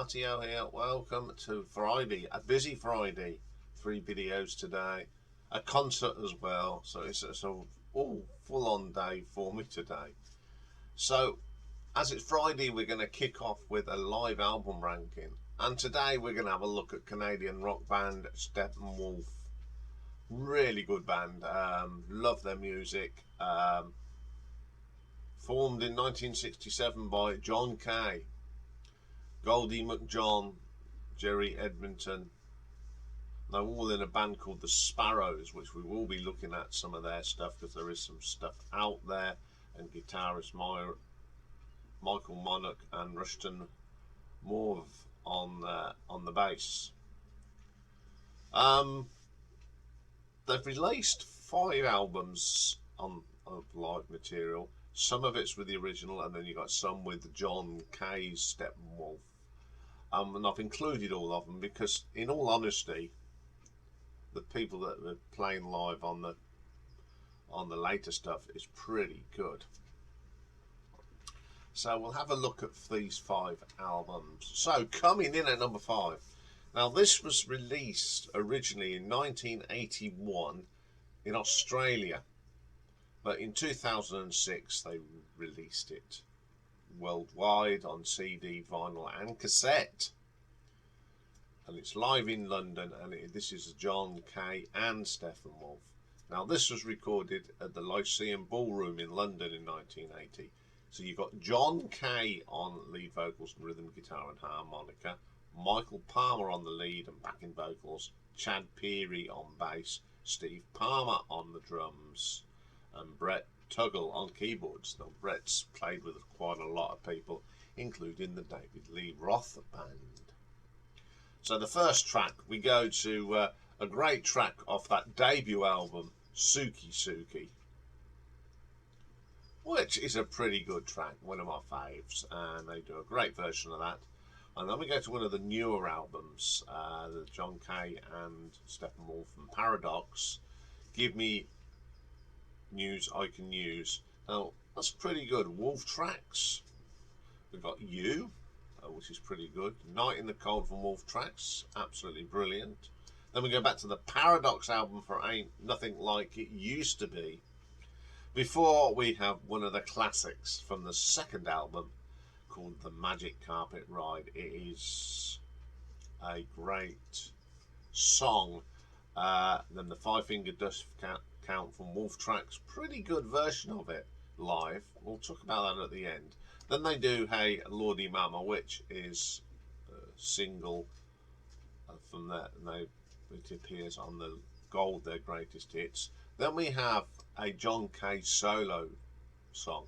RTO here. Welcome to Friday, a busy Friday. 3 videos today, a concert as well. So it's all full-on day for me today. So as it's Friday, we're going to kick off with a live album ranking, and today we're going to have a look at Canadian rock band Steppenwolf. Really good band. Love their music. Formed in 1967 by John Kay, Goldie McJohn, Jerry Edmonton. They're all in a band called the Sparrows, which we will be looking at some of their stuff because there is some stuff out there. And guitarist Michael Monarch and Rushton Morv on the bass. They've released 5 albums of live material. Some of it's with the original, and then you got some with John Kay's Steppenwolf. And I've included all of them because, in all honesty, the people that are playing live on the later stuff is pretty good. So we'll have a look at these 5 albums. So coming in at number 5. Now this was released originally in 1981 in Australia, but in 2006 they released it worldwide on CD, vinyl and cassette. And it's live in London, and this is John Kay and Steppenwolf. Now this was recorded at the Lyceum Ballroom in London in 1980. So you've got John Kay on lead vocals and rhythm guitar and harmonica, Michael Palmer on the lead and backing vocals, Chad Peary on bass, Steve Palmer on the drums, and Brett Tuggle on keyboards. Now Brett's played with quite a lot of people, including the David Lee Roth band. So the first track, we go to a great track off that debut album, Suki Suki, which is a pretty good track, one of my faves, and they do a great version of that. And then we go to one of the newer albums, the John Kay and Steppenwolf and Paradox, Give Me News I Can Use. Now that's pretty good. Wolf Tracks, we've got You, which is pretty good. Night in the Cold from Wolf Tracks, absolutely brilliant. Then we go back to the Paradox album for Ain't Nothing Like It Used to Be. Before we have one of the classics from the second album called The Magic Carpet Ride. It is a great song. Then the 5 Finger Dust Count from Wolf Tracks, pretty good version of it live. We'll talk about that at the end. Then they do Hey Lordy Mama, which is a single from that. It appears on the Gold, their greatest hits. Then we have a John Kay solo song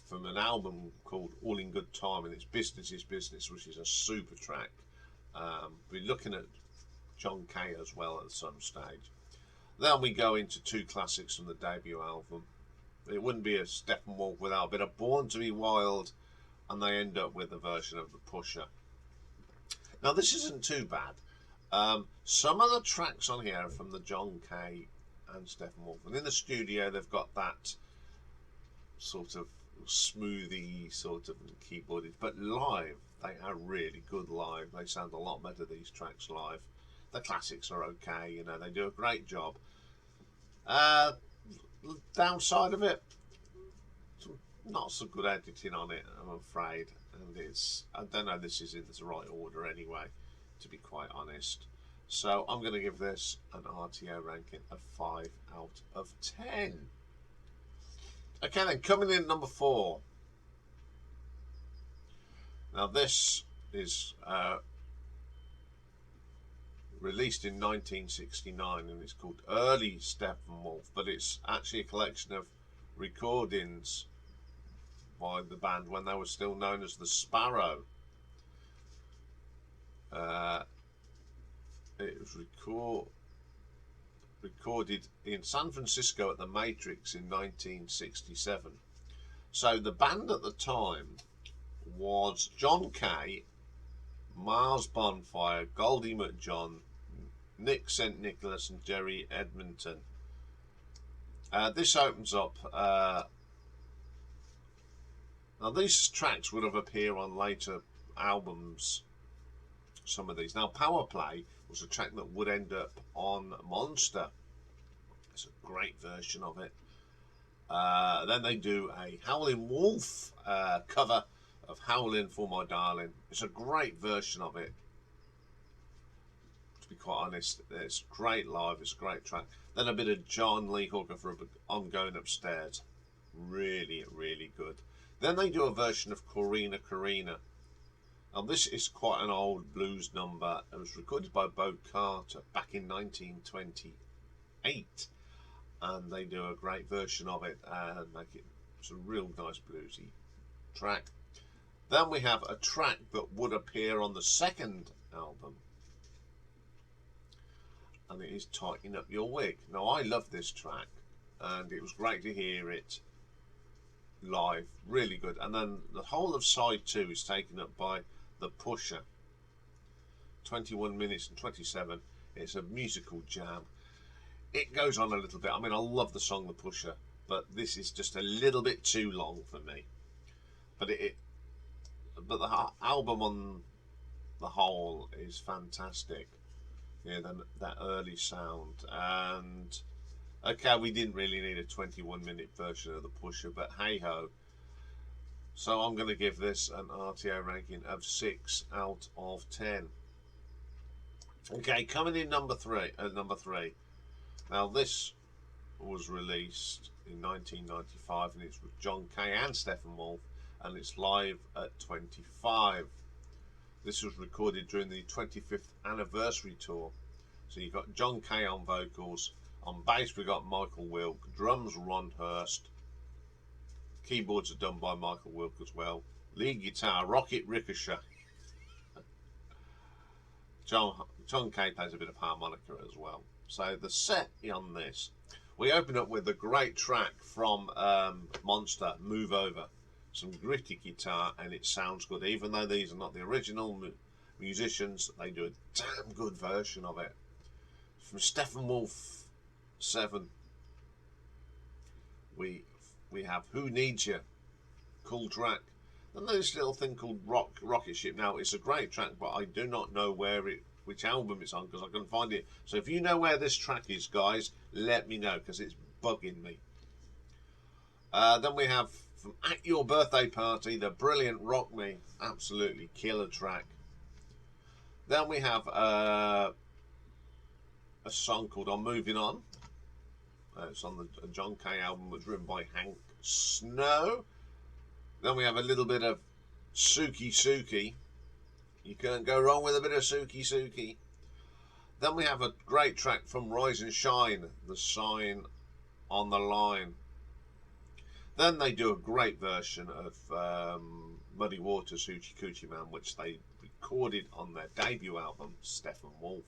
from an album called All in Good Time, and it's Business is Business, which is a super track. We're looking at John Kay as well at some stage. Then we go into 2 classics from the debut album. It wouldn't be a Steppenwolf without a bit of Born to Be Wild, and they end up with a version of The Pusher. Now this isn't too bad. Some of the tracks on here are from the John Kay and Steppenwolf, and in the studio they've got that sort of smoothie sort of keyboarded, but live they are really good live. They sound a lot better, these tracks, live. The classics are okay, you know, they do a great job. Downside of it, not so good editing on it, I'm afraid, and I don't know, this is in the right order anyway, to be quite honest. So I'm going to give this an RTO ranking of 5 out of 10. Okay then, coming in at number 4. Now this is released in 1969, and it's called Early Steppenwolf, but it's actually a collection of recordings by the band when they were still known as the Sparrow. It was recorded in San Francisco at the Matrix in 1967. So the band at the time was John Kay, Mars Bonfire, Goldie McJohn, Nick St. Nicholas and Jerry Edmonton. This opens up now these tracks would have appeared on later albums some of these. Now, Power Play was a track that would end up on Monster. It's a great version of it. Then they do a Howlin' Wolf cover of Howlin' for My Darling. It's a great version of it. To be quite honest, it's great live. It's a great track. Then a bit of John Lee Hooker for I'm Going Upstairs. Really, really good. Then they do a version of Corina Corina. Now this is quite an old blues number. It was recorded by Bo Carter back in 1928. And they do a great version of it and make it a real nice bluesy track. Then we have a track that would appear on the second album, and it is Tighten Up Your Wig. Now, I love this track, and it was great to hear it live, really good. And then the whole of side 2 is taken up by The Pusher, 21 minutes and 27. It's a musical jam. It goes on a little bit. I mean, I love the song The Pusher, but this is just a little bit too long for me. But but the album on the whole is fantastic. Yeah, that early sound. And okay, we didn't really need a 21-minute version of The Pusher, but hey ho. So I'm going to give this an RTO ranking of 6 out of 10. Okay, coming in number three. Now this was released in 1995, and it's with John Kay and Steppenwolf, and it's live at 25. This was recorded during the 25th anniversary tour. So you've got John Kay on vocals, on bass we got Michael Wilk, drums Ron Hurst, keyboards are done by Michael Wilk as well, lead guitar Rocket Ricochet. John Kay plays a bit of harmonica as well. So the set on this, we open up with a great track from Monster, Move Over. Some gritty guitar, and it sounds good. Even though these are not the original musicians, they do a damn good version of it. From Steppenwolf 7, we have Who Needs You, cool track. And there's this little thing called Rocket Ship. Now, it's a great track, but I do not know which album it's on, because I couldn't find it. So if you know where this track is, guys, let me know, because it's bugging me. Then we have from At Your Birthday Party, the brilliant Rock Me, absolutely killer track. Then we have a song called I'm Moving On. It's on the John Kay album, was written by Hank Snow. Then we have a little bit of Suki Suki. You can't go wrong with a bit of Suki Suki. Then we have a great track from Rise and Shine, The Sign on the Line. Then they do a great version of Muddy Waters' Hoochie Coochie Man, which they recorded on their debut album, Steppenwolf.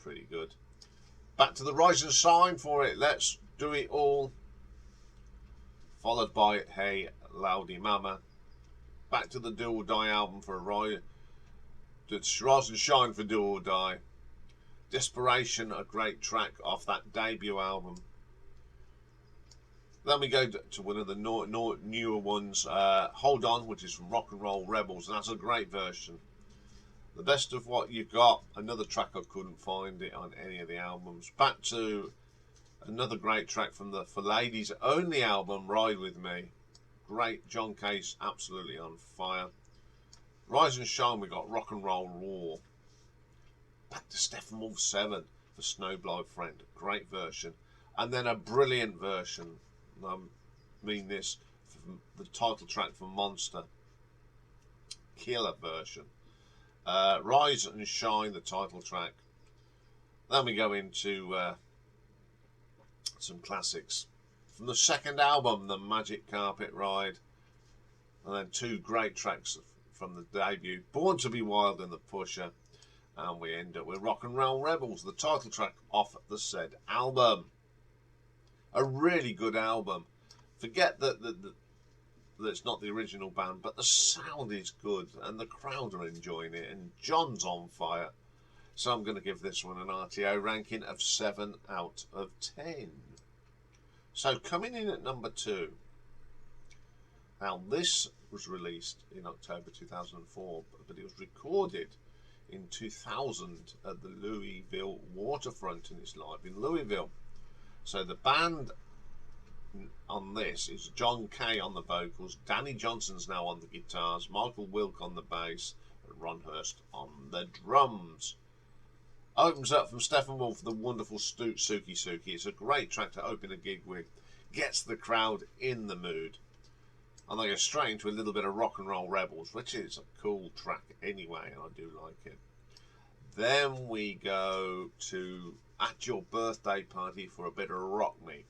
Pretty good. Back to the Rise and Shine for it. Let's Do It All. Followed by Hey Loudy Mama. Back to the Do or Die album for a Rise and Shine for Do or Die. Desperation, a great track off that debut album. Then we go to one of the newer ones, Hold On, which is from Rock and Roll Rebels, and that's a great version. The Best of What You Got, another track I couldn't find it on any of the albums. Back to another great track from the For Ladies Only album, Ride With Me. Great, John Case, absolutely on fire. Rise and Shine, we got Rock and Roll Raw. Back to Steppenwolf 7 for Snowblind Friend, great version. And then a brilliant version, I mean this, from the title track for Monster. Killer version. Rise and Shine, the title track. Then we go into some classics. From the second album, The Magic Carpet Ride. And then 2 great tracks from the debut, Born to Be Wild and The Pusher. And we end up with Rock and Roll Rebels, the title track off the said album. A really good album. Forget that it's not the original band, but the sound is good and the crowd are enjoying it and John's on fire. So I'm going to give this one an RTO ranking of 7 out of 10. So coming in at number 2. Now this was released in October 2004, but it was recorded in 2000 at the Louisville waterfront, and it's live in Louisville. So the band on this is John Kay on the vocals, Danny Johnson's now on the guitars, Michael Wilk on the bass, and Ron Hurst on the drums. Opens up from Steppenwolf, the wonderful Suki Suki. It's a great track to open a gig with, gets the crowd in the mood. And they go straight into a little bit of Rock and Roll Rebels, which is a cool track anyway, and I do like it. Then we go to At Your Birthday Party for a bit of Rock Me.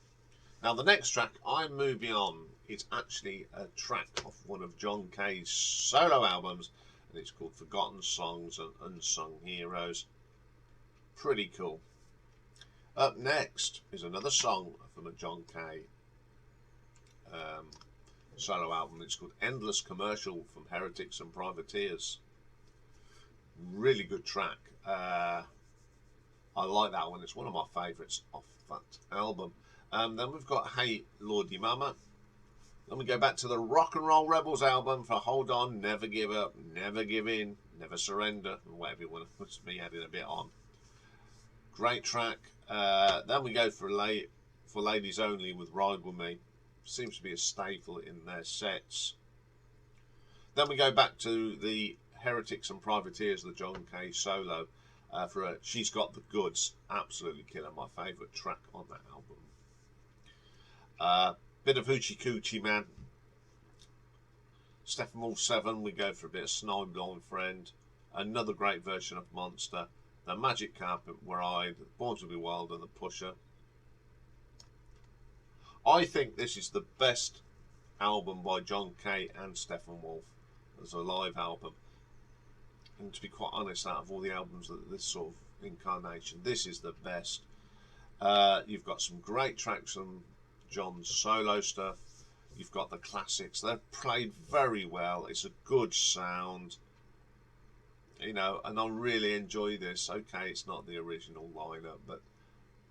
Now the next track, I'm Moving On, is actually a track off one of John Kay's solo albums, and it's called Forgotten Songs and Unsung Heroes. Pretty cool. Up next is another song from a John Kay solo album. It's called Endless Commercial from Heretics and Privateers. Really good track. I like that one. It's one of my favourites off that album. Then we've got Hey Lordy Mama. Then we go back to the Rock and Roll Rebels album for Hold On, Never Give Up, Never Give In, Never Surrender, and whatever you want to put me adding a bit on. Great track. Then we go for Ladies Only with Ride With Me. Seems to be a staple in their sets. Then we go back to the Heretics and Privateers, the John Kay solo, for She's Got the Goods. Absolutely killer. My favourite track on that album. Bit of Hoochie Coochie Man. Steppenwolf 7, we go for a bit of Snowblind Friend. Another great version of Monster. The Magic Carpet Ride, Born to Be Wild, and The Pusher. I think this is the best album by John Kay and Steppenwolf as a live album. And to be quite honest, out of all the albums that this sort of incarnation, this is the best. You've got some great tracks from John's solo stuff. You've got the classics. They're played very well. It's a good sound. You know, and I really enjoy this. Okay, it's not the original lineup, but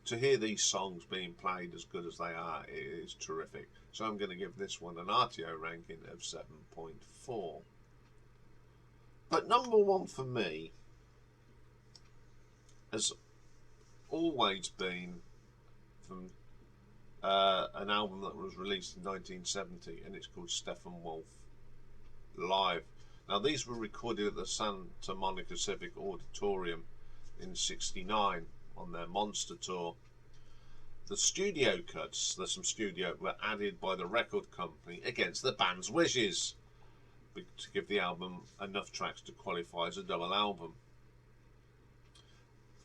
to hear these songs being played as good as they are, it is terrific. So I'm going to give this one an RTO ranking of 7.4. But number one for me has always been from an album that was released in 1970, and it's called Steppenwolf Live. Now these were recorded at the Santa Monica Civic Auditorium in '69 on their Monster tour. The studio cuts, there's some studio, were added by the record company against the band's wishes to give the album enough tracks to qualify as a double album.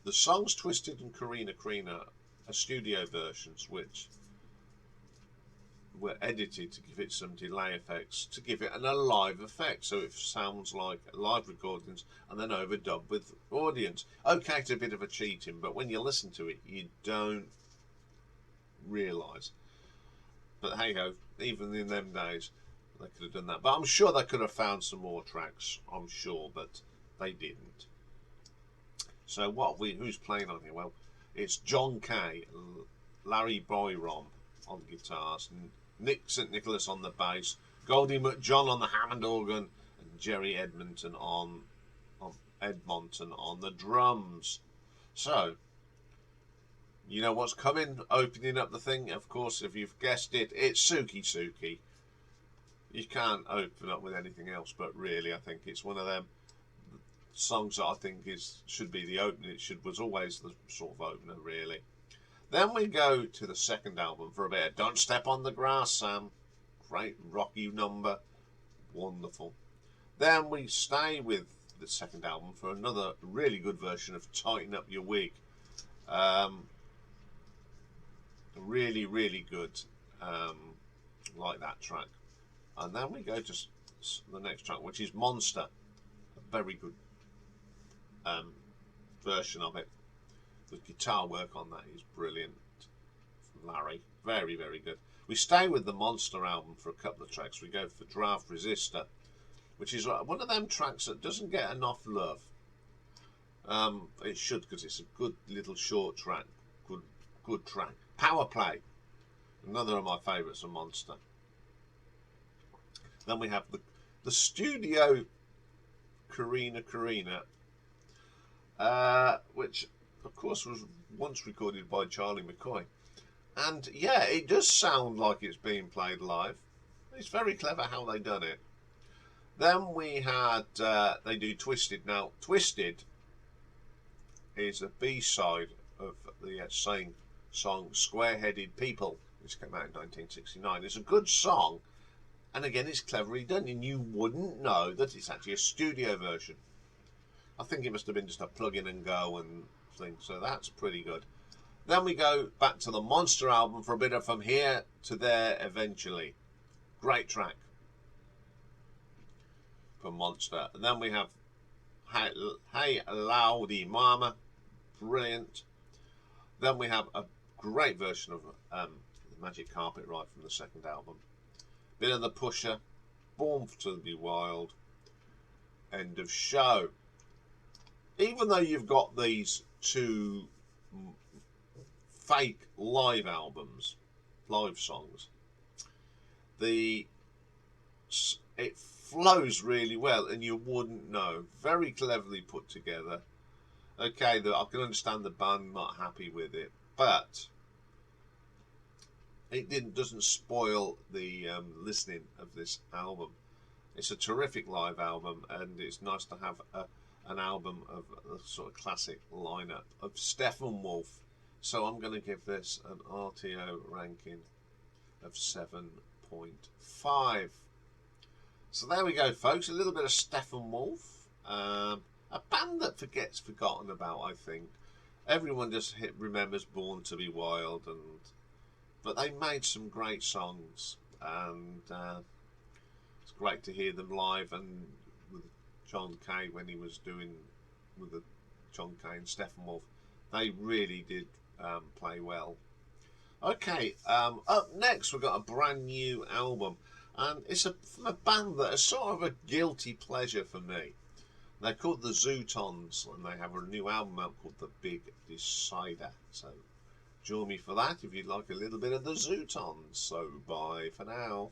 The songs Twisted and Carina Carina are studio versions which were edited to give it some delay effects, to give it an alive effect, so it sounds like live recordings and then overdubbed with audience. Okay, it's a bit of a cheating, but when you listen to it, you don't realise. But hey ho, even in them days, they could have done that. But I'm sure they could have found some more tracks, I'm sure, but they didn't. So who's playing on here? Well, it's John Kay, Larry Byron on guitars, and Nick St. Nicholas on the bass, Goldie McJohn on the Hammond organ, and Jerry Edmonton on the drums. So, you know what's coming, opening up the thing? Of course, if you've guessed it, it's Suki Suki. You can't open up with anything else, but really, I think it's one of them songs that I think should be the opening. Was always the sort of opener, really. Then we go to the second album for a bit of Don't Step on the Grass, Sam. Great rocky number. Wonderful. Then we stay with the second album for another really good version of Tighten Up Your Wig. Really, really good. Like that track. And then we go to the next track, which is Monster. A very good version of it. The guitar work on that is brilliant from Larry. Very, very good. We stay with the Monster album for a couple of tracks. We go for Draft Resistor, which is one of them tracks that doesn't get enough love. It should, because it's a good little short track. Good track. Power Play, another of my favourites of Monster. Then we have the studio Carina Carina which of course was once recorded by Charlie McCoy. And yeah, it does sound like it's being played live. It's very clever how they done it. Then we had, they do Twisted. Now, Twisted is a B-side of the same song, Square-Headed People, which came out in 1969. It's a good song, and again, it's cleverly done, and you wouldn't know that it's actually a studio version. I think it must have been just a plug-in and go and thing, so that's pretty good. Then we go back to the Monster album for a bit of From Here to There Eventually. Great track for Monster. And then we have Hey Loudy Mama. Brilliant. Then we have a great version of the Magic Carpet Ride from the second album. Bit of the Pusher. Born to Be Wild. End of show. Even though you've got these two fake live albums, live songs, it flows really well, and you wouldn't know. Very cleverly put together. Okay, I can understand the band not happy with it, but it doesn't spoil the listening of this album. It's a terrific live album, and it's nice to have an album of a sort of classic lineup of Steppenwolf. So I'm going to give this an RTO ranking of 7.5. So there we go, folks. A little bit of Steppenwolf. A band that gets forgotten about, I think. Everyone just remembers Born to Be Wild, but they made some great songs, and it's great to hear them live, and with John Kay when he was doing with the John Kay and Steppenwolf, they really did play well. Okay, up next we've got a brand new album, and it's from a band that is sort of a guilty pleasure for me. They're called the Zootons, and they have a new album out called The Big Decider. So join me for that if you'd like a little bit of the Zootons. So bye for now.